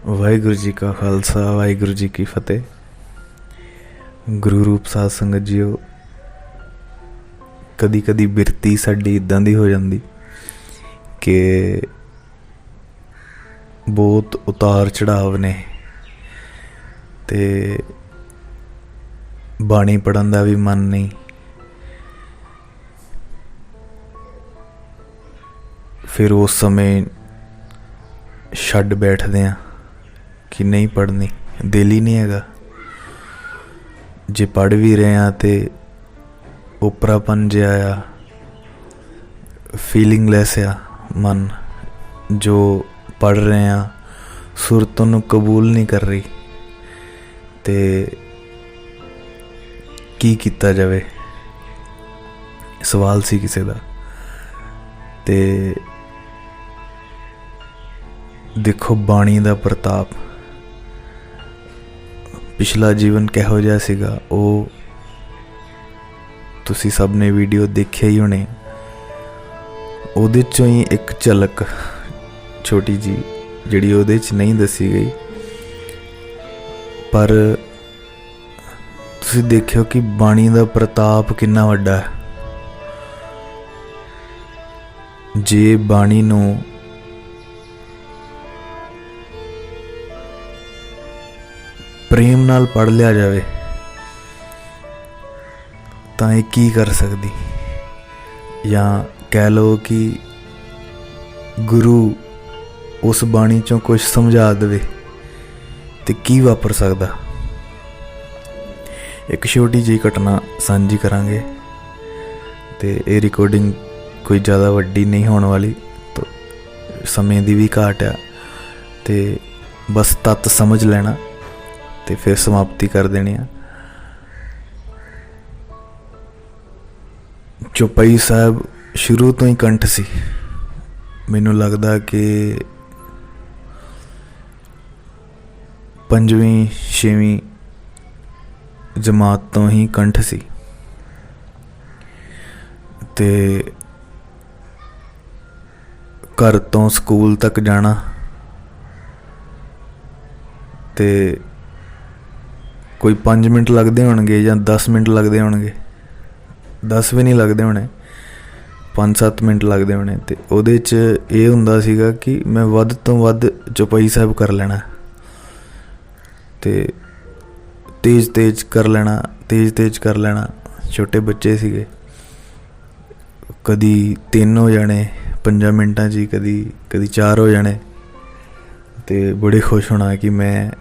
वाहिगुरू जी का खालसा वाहिगुरू जी की फतेह। गुरु रूप साध संगत जीओ, कदी कदी बिरती साडी इदां दी हो जाती कि बहुत उतार चढ़ाव ने ते बाणी पढ़न का भी मन नहीं। फिर उस समय छड्ड बैठते हैं कि नहीं पढ़नी, दिल ही नहीं हैगा। जे पढ़ भी रहे हैं तो उपरापन जिहा आ, फीलिंगलैस आ मन। जो पढ़ रहे हैं सुरत उन्होंने कबूल नहीं कर रही ते की किया जाए, सवाल सी किसी का। ते देखो बाणी का प्रताप, पिछला जीवन किहो जिहा सीगा वो तुसी सब ने वीडियो देखे ही होने। उहदे चों ही एक झलक छोटी जी जिहड़ी उहदे च नहीं दसी गई, पर तुसी देखियो कि बाणी का प्रताप कितना वड्डा है। जे बाणी नूं प्रेम नाल पढ़ लिया जाए तो ये की कर सकती, या कह लो कि गुरु उस बाणी चों कुछ समझा दे तो की वापर सकता। एक छोटी जी घटना साझी करांगे तो ये रिकॉर्डिंग कोई ज़्यादा वड्डी नहीं होने वाली, तो समय की भी घाट आ तो बस तत्त समझ लेना ते फिर समाप्ति कर देनी है। चौपाई साहब शुरू तो ही कंठ सी, मैनू लगदा कि 5वीं 6वीं जमात तो ही कंठ सी। ते घर तो स्कूल तक जाना ते कोई 5 मिनट लगते होणगे या 10 मिनट लगते होणगे, 10 भी नहीं लगते होने, 5-7 मिनट लगते होने। तो उहदे च ये हुंदा सीगा कि मैं वध तो वध चौपाई साहब कर लेना, ते तेज तेज कर लेना, तेज तेज कर लेना। छोटे बच्चे सीगे, कदी 3 हो जाने 5 मिनटां च, कदी 4 हो जाने। ते बड़े खुश होना कि मैं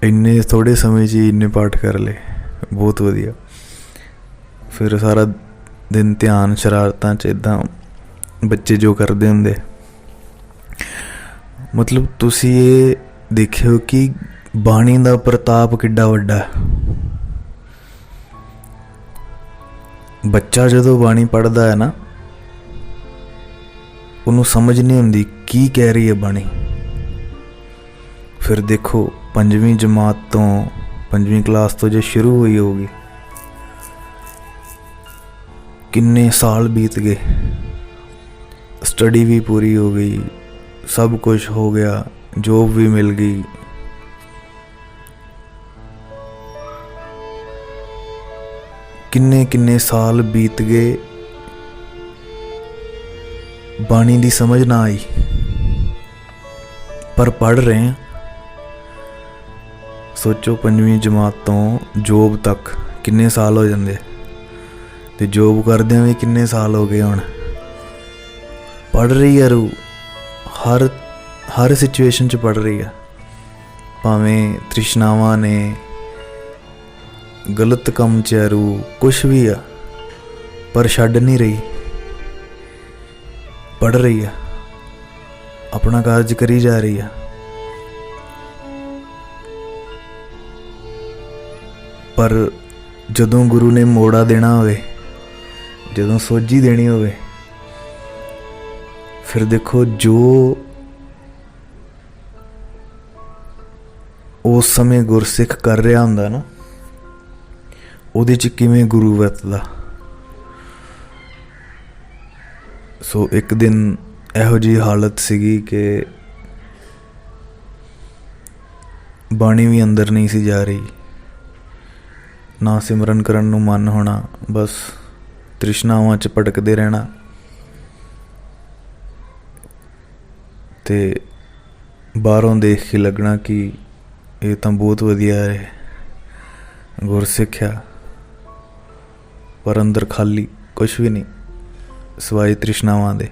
इन्ने थोड़े समय जी इन्ने पाठ कर ले, बहुत वधिया। फिर सारा दिन ध्यान शरारतां च इदां बच्चे जो करते होंदे। मतलब तुसी ये देखियो कि बाणी का प्रताप किड्डा वड्डा है। बच्चा जदों बाणी पढ़दा है ना, उन्होंने समझ नहीं होंदी की कह रही है बाणी। फिर देखो 5वीं जमात तो 5वीं क्लास तो जो शुरू हुई होगी, किन्ने साल बीत गए, स्टडी भी पूरी हो गई, सब कुछ हो गया, जॉब भी मिल गई। किन्ने किन्ने साल बीत गए, बाणी दी समझ ना आई, पर पढ़ रहे हैं। सोचो 5वीं जमात तो जॉब तक किन्ने साल हो जाते, तो जॉब करदे भी किन्ने साल हो गए। हुण पढ़ रही है रूह, हर सिचुएशन च पढ़ रही है। भावें तृष्णावां ने, गलत काम च रूह, कुछ भी आ, पर छड्ड नहीं रही, पढ़ रही है, अपना कार्य करी जा रही है। पर जदों गुरु ने मोड़ा देना होवे, जदों सोझी देनी होवे, फिर देखो जो उस समय गुरसिख कर रहा हुंदा ना, उहदे च किवें गुरु वरतदा। सो एक दिन इहो जी हालत सीगी कि ਬਾਣੀ ਵੀ ਅੰਦਰ ਨਹੀਂ ਸੀ ਜਾ ਰਹੀ, ਨਾ ਸਿਮਰਨ ਕਰਨ ਨੂੰ ਮਨ ਹੋਣਾ, ਬਸ ਤ੍ਰਿਸ਼ਨਾਵਾਂ 'ਚ ਭਟਕਦੇ ਰਹਿਣਾ। ਤੇ ਬਾਹਰੋਂ ਦੇਖ ਕੇ ਲੱਗਣਾ ਕਿ ਇਹ ਤਾਂ ਬਹੁਤ ਵਧੀਆ ਹੈ ਗੁਰਸਿੱਖ ਆ, ਪਰ ਅੰਦਰ ਖਾਲੀ ਕੁਛ ਵੀ ਨਹੀਂ ਸਿਵਾਏ ਤ੍ਰਿਸ਼ਨਾਵਾਂ ਦੇ।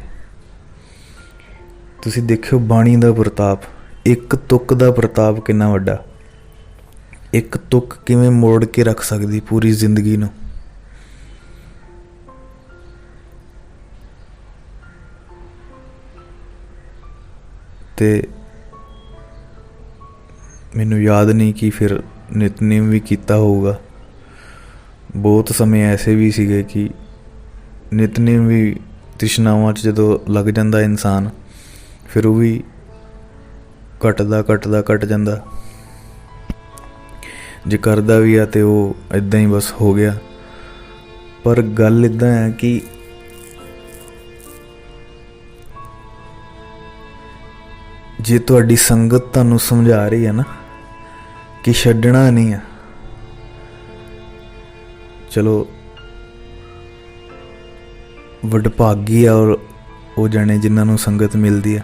ਤੁਸੀਂ ਦੇਖਿਓ ਬਾਣੀ ਦਾ ਪ੍ਰਤਾਪ, ਇੱਕ ਤੁਕ ਦਾ ਪ੍ਰਤਾਪ ਕਿੰਨਾ ਵੱਡਾ। ਇੱਕ ਤੁਕ ਕਿਵੇਂ ਮੋੜ ਕੇ ਰੱਖ ਸਕਦੀ ਪੂਰੀ ਜ਼ਿੰਦਗੀ ਨੂੰ। ਤੇ ਮੈਨੂੰ ਯਾਦ ਨਹੀਂ ਕਿ ਫਿਰ ਨਿਤਨੇਮ ਵੀ ਕੀਤਾ ਹੋਊਗਾ। ਬਹੁਤ ਸਮੇਂ ਐਸੇ ਵੀ ਸੀਗੇ ਕਿ ਨਿਤਨੇਮ ਵੀ ਤ੍ਰਿਸ਼ਨਾਵਾਂ 'ਚ ਜਦੋਂ ਲੱਗ ਜਾਂਦਾ ਇਨਸਾਨ, ਫਿਰ ਉਹ ਵੀ ਘਟ ਜਾਂਦਾ। ਜੇ ਕਰਦਾ ਵੀ ਆ ਤੇ ਉਹ ਇੱਦਾਂ ਹੀ ਬਸ ਹੋ ਗਿਆ। ਪਰ ਗੱਲ ਇੱਦਾਂ ਹੈ ਕਿ ਜੇ ਤੁਹਾਡੀ ਸੰਗਤ ਤੁਹਾਨੂੰ ਸਮਝਾ ਰਹੀ ਹੈ ਨਾ ਕਿ ਛੱਡਣਾ ਨਹੀਂ ਆ, ਚਲੋ ਵਡਭਾਗੀ ਆ ਔਰ ਉਹ ਜਾਣੇ ਜਿਨ੍ਹਾਂ ਨੂੰ ਸੰਗਤ ਮਿਲਦੀ ਆ।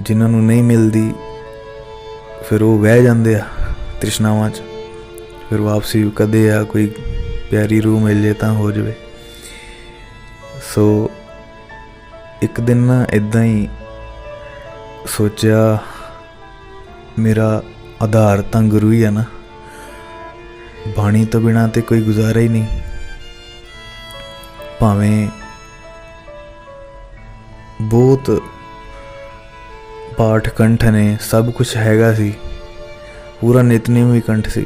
ਜਿਨ੍ਹਾਂ ਨੂੰ ਨਹੀਂ ਮਿਲਦੀ ਫਿਰ ਉਹ ਵਹਿ ਜਾਂਦੇ ਆ ਤ੍ਰਿਸ਼ਨਾਵਾਂ 'ਚ। ਫਿਰ ਵਾਪਸੀ ਕਦੇ ਆ ਕੋਈ ਪਿਆਰੀ ਰੂਹ ਮਿਲ ਜੇ ਤਾਂ ਹੋ ਜਾਵੇ। ਸੋ ਇੱਕ ਦਿਨ ਨਾ ਇੱਦਾਂ ਹੀ ਸੋਚਿਆ, ਮੇਰਾ ਆਧਾਰ ਤਾਂ ਗੁਰੂ ਹੀ ਆ ਨਾ, ਬਾਣੀ ਤੋਂ ਬਿਨਾਂ ਤੇ ਕੋਈ ਗੁਜ਼ਾਰਾ ਹੀ ਨਹੀਂ। ਭਾਵੇਂ ਬਹੁਤ ਪਾਠ ਕੰਠ ਨੇ, ਸਭ ਕੁਛ ਹੈਗਾ ਸੀ, ਪੂਰਾ ਨਿਤਨੇਮ ਵੀ ਕੰਠ ਸੀ।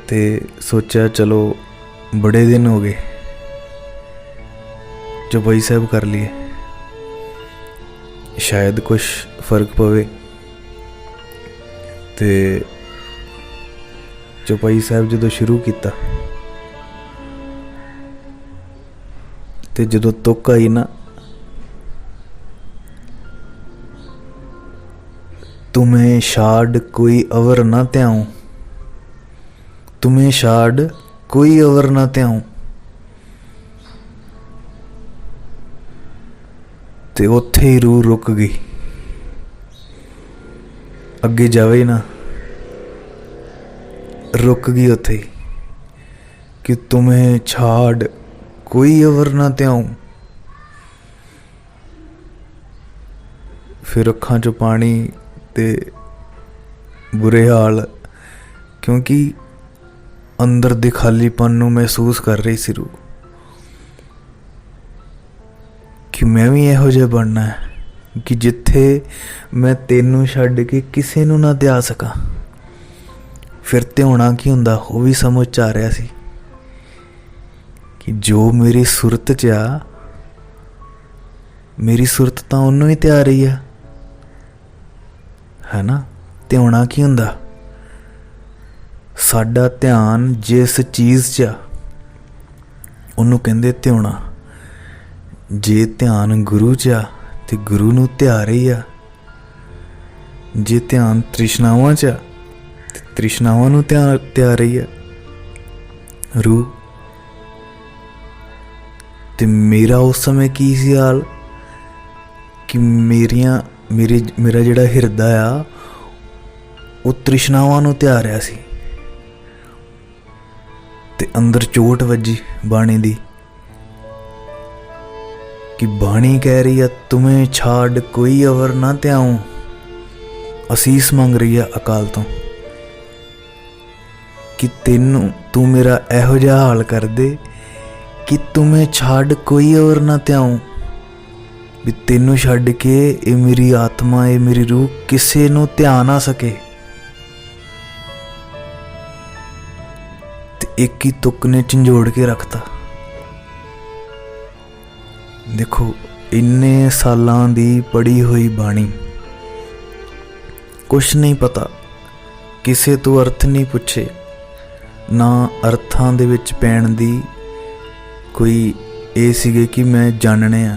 ਤੇ ਸੋਚਿਆ ਚਲੋ ਬੜੇ ਦਿਨ ਹੋ ਗਏ, ਚੌਪਈ ਸਾਹਿਬ ਕਰ ਲਈਏ, ਸ਼ਾਇਦ ਕੁਛ ਫਰਕ ਪਵੇ। ਤੇ ਚੌਪਈ ਸਾਹਿਬ ਜਦੋਂ ਸ਼ੁਰੂ ਕੀਤਾ ਤੇ ਜਦੋਂ ਤੁਕ ਆਈ ਨਾ, तुम्हें छाड़ कोई अवर ना त्याऊं, तुम्हें छाड़ कोई अवर ना त्याऊं, ते उत्थे ही रूह रुक गई, अगे जावे ही ना, रुक गई उत्थे ही कि तुम्हें छाड़ कोई अवर ना त्याऊं। फिर अखां चों पानी ते बुरे हाल, क्योंकि अंदर दे खालीपन नूं महसूस कर रही सी रूह कि मैं भी इहो जिहा बनना है कि जिथे मैं तेनू छड्ड के किसे नूं ना ध्या सकां। फिर ते होना की हुंदा वो भी समझ च आ रहा सी कि जो मेरी सुरत च आ, मेरी सुरत तां उन्नू ही ध्या रही है ना। ते होना की हुंदा, साडा ध्यान जिस चीज़ च आ उन्नू कहंदे ध्याना। जे ध्यान गुरु च आ ते गुरु नू ध्या रही आ, जे ध्यान तृष्णावां च आ ते तृष्णावां नू ध्या रही आ रूह। ते मेरा उस समय की सी हाल कि मेरा जिहड़ा हिरदा आ वो तृष्णावां नू ध्या रहा सी। ते अंदर चोट वजी बाणी दी कि बाणी कह रही है तुम्हें छाड़ कोई अवर ना त्याऊं। असीस मंग रही है अकाल तो कि तेनू तू मेरा एहो जिहा हाल कर दे कि तुम्हें छाड़ कोई अवर ना त्याऊं, भी तेनू छड्ड के ये मेरी आत्मा, ये मेरी रूह किसे नू ध्या ना सके। ते एक ही तुक ने झंझोड़ के रखता। देखो इन्ने सालां दी पढ़ी हुई बाणी, कुछ नहीं पता, किसे तो अर्थ नहीं पुछे, ना अर्थां दे विच पैण दी कोई ये सीगे कि मैं जानने आ।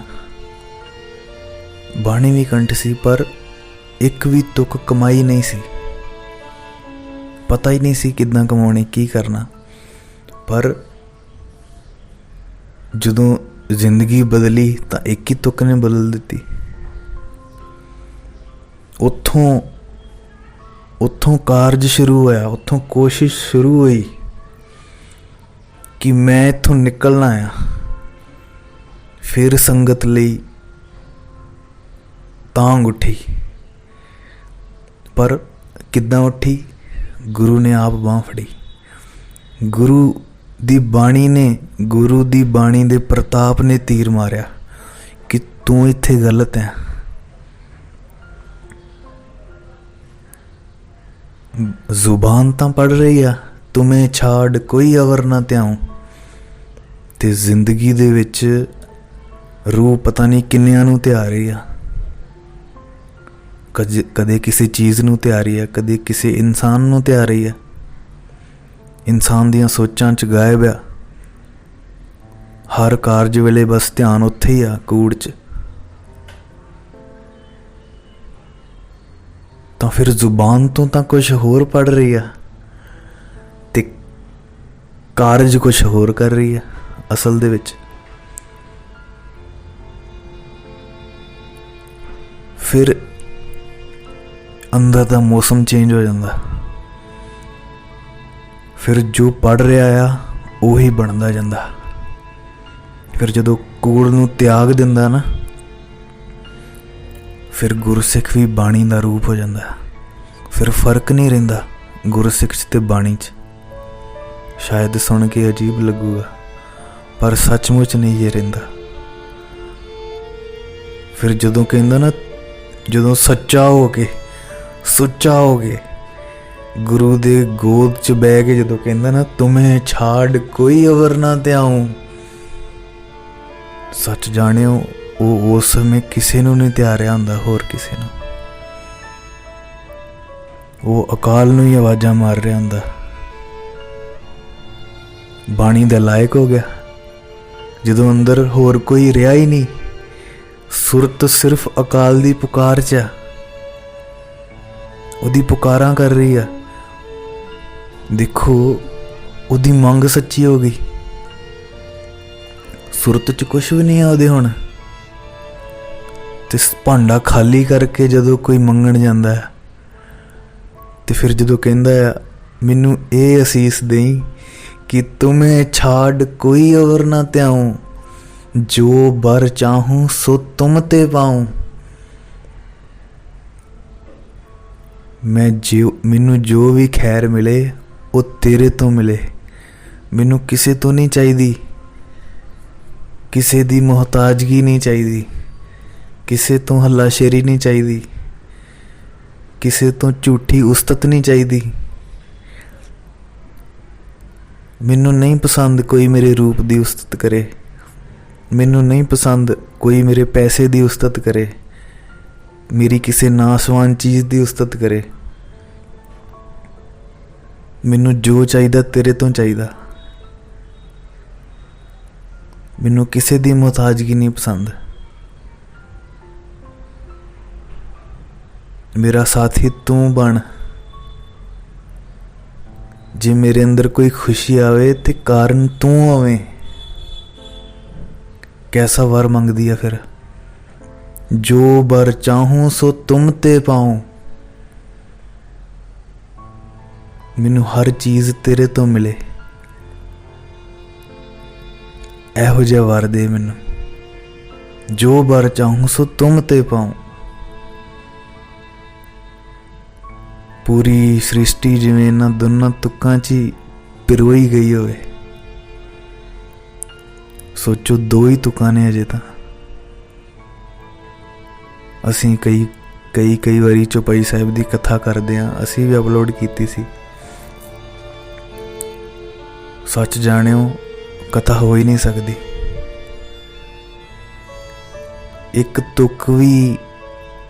बाणी भी कंठ सी पर एक भी तुक कमाई नहीं सी, पता ही नहीं सी किद्दां कमाउणी की करना। पर जदों जिंदगी बदली तो एक ही तुक ने बदल दी। उत्थों कारज शुरू होया, उत्थों कोशिश शुरू हुई कि मैं इत्थों निकलना आ। फिर संगत लई तांग उठी, पर किद्दां उठी? गुरु ने आप बांह फड़ी। गुरु दी बाणी ने, गुरु दी बाणी दे प्रताप ने तीर मारिया कि तू इत्थे गलत है। जुबान तां पढ़ रही आ, तुम्हें छाड़ कोई अवर ना त्याऊं, ते जिंदगी दे विच रूह पता नहीं किन्नियां नूं त्यार रही आ। कदे किसी चीज़ नूं त्यार रही है, कदे किसी इंसान नूं त्यार रही है। इंसान दियां सोचां च गायब आ, हर कारज वेले बस ध्यान उत्थे ही आ, कूड़ च। तो फिर जुबान तो कुछ होर पढ़ रही है ते कारज कुछ होर कर रही है असल दे विच। फिर अंदर दा मौसम चेंज हो जाता। फिर जो पढ़ रहा आ उही बनता जाता। फिर जदों कूड़ नूं त्याग दिंदा ना, फिर गुरसिख भी बाणी का रूप हो जाता। फिर फर्क नहीं रहिंदा गुरसिख ते बाणी च। शायद सुन के अजीब लगूगा, पर सचमुच नहीं ये रहिंदा। फिर जदों कहंदा ना, जदों सच्चा हो के, सुच्चा हो गए, गुरु दे गोद च बह के जदों कहंदा ना, तुम्हें छाड़ कोई अवर ना त्याऊं, सच जानियो वो उस समय किसी नूं नहीं त्यारिया हुंदा, होर किसी नूं। वो अकाल नूं ही आवाज़ां मार रहा हुंदा। बाणी दे लायक हो गया जदों अंदर होर कोई रहा ही नहीं। सुरत सिर्फ अकाल दी पुकार च आ, उहदी पुकारां कर रही है। देखो उहदी मंग सच्ची हो गई। सुरत च कुछ भी नहीं है उहदे हुण। ते भांडा खाली करके जदों कोई मंगण जांदा है, ते फिर जदों कहंदा है मैनू ये असीस देई कि तुम्हें छाड़ कोई अवर ना त्याऊं, जो बर चाहूं सो तुम ते पाऊं। मैनू जो भी खैर मिले वो तेरे तो मिले। मैनू किसे तो नहीं चाहिदी, किसे दी मोहताजगी नहीं चाहिदी, किसे तो हल्लाशेरी नहीं चाहिदी, किसे तो झूठी उस्तत नहीं चाहिदी। मैनू नहीं पसंद कोई मेरे रूप दी उस्तत करे। मैनू नहीं पसंद कोई मेरे पैसे दी उस्तत करे, मेरी किसी नासवान चीज़ दी उस्तत करे। मैनू जो चाहिदा तेरे तो चाहिदा। मैनू किसी दी मोहताजगी नहीं पसंद। मेरा साथी तू बन। जे मेरे अंदर कोई खुशी आवे ते कारण तू आवे। कैसा वर मंगदी है फिर? जो बर चाहूं सो तुम ते पाऊं। मैनू हर चीज़ तेरे तो मिले, एहो जिहा वर दे मैनू। जो बर चाहूं सो तुम ते पाऊं। पूरी सृष्टि जिवें इन्हां दोनों तुक्कां च ही पिरोई गई होवे। सोचो दो ही तुक्कां ने अजे तां। असीं कई वारी चौपाई साहिब दी कथा करदे हां, असीं भी अपलोड कीती सी। सच जानियो कथा हो ही नहीं सकती। एक तुक भी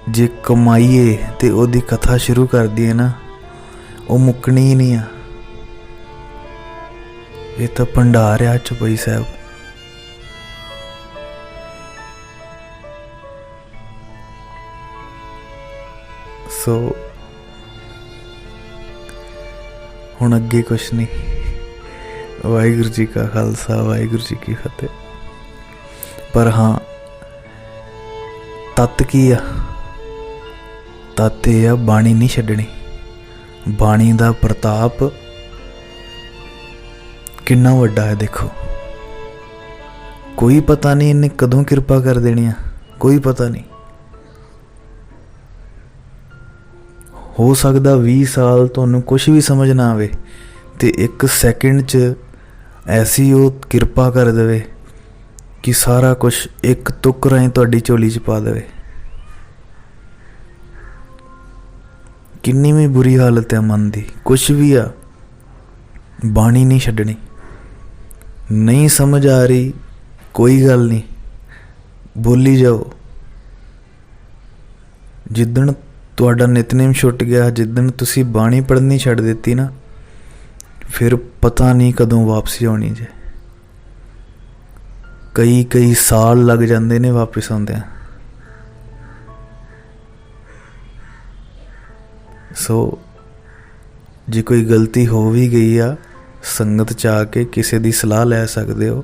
जे कमाईए ते ओदी कथा शुरू कर दी है ना, वो मुकनी ही नहीं आ। ये तो भंडार आ चौपाई साहब। सो हुण अगे कुछ नहीं। वाहिगुरू जी का खालसा वाहिगुरू जी की फतेह। पर हाँ तत्त की आ, तत्त ये आ बाणी नहीं छड्डनी। बाणी दा प्रताप किन्ना वड्डा है देखो। कोई पता नहीं इन्हें कदों कृपा कर देनी आ, कोई पता नहीं। हो सकदा 20 साल तुहानूं कुछ भी समझ ना आवे ते एक सैकेंड च ऐसी वो कृपा कर देवे कि सारा कुछ एक तुक राहीं तुहाडी झोली च पा देवे। किन्नी भी बुरी हालत है मन की, कुछ भी आ, बाणी नहीं छड्डनी। नहीं समझ आ रही कोई गल नहीं, बोली जाओ। जिदन तुहाडा नितनेम छुट गया, जिदन तुसी बाणी पढ़नी छड्ड दित्ती ना, फिर पता नहीं कदों वापसी आनी जे। कई कई साल लग जाते ने वापस आउंदे। सो जे कोई गलती हो भी गई आ, संगत च आके किसी दी सलाह लै सकदे हो,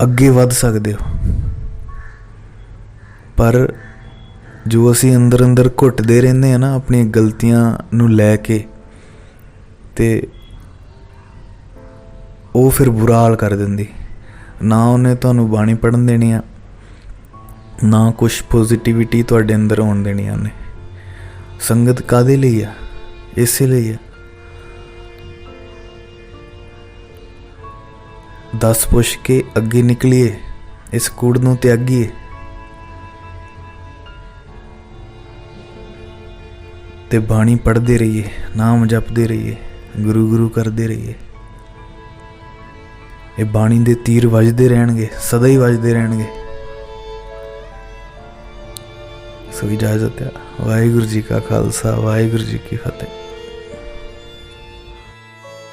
अगे वध सकदे हो। पर जो असी अंदर अंदर घुटदे रहिंदे हैं ना अपनी गलतियां नूं लै के, ते वो फिर बुरा हाल कर दिंदी। ना उन्हें तुहानूं बाणी पढ़न देनी आ, ना कुछ पॉजिटिविटी तुहाडे अंदर आउण देनी आ। उन्हें संगत कादे लई आ, इसे लई आ। 10 पुछ के अगे निकलीए, इस कूड़ नूं त्यागीए। ते बाणी पढ़ते रहिए, नाम जपते रहिए, गुरु गुरु करते रहिए। ये बाणी दे तीर वजदे रहणगे, सदा ही वजदे रहणगे। सो इजाजत है। वाहिगुरू जी का खालसा वाहिगुरू जी की फतेह।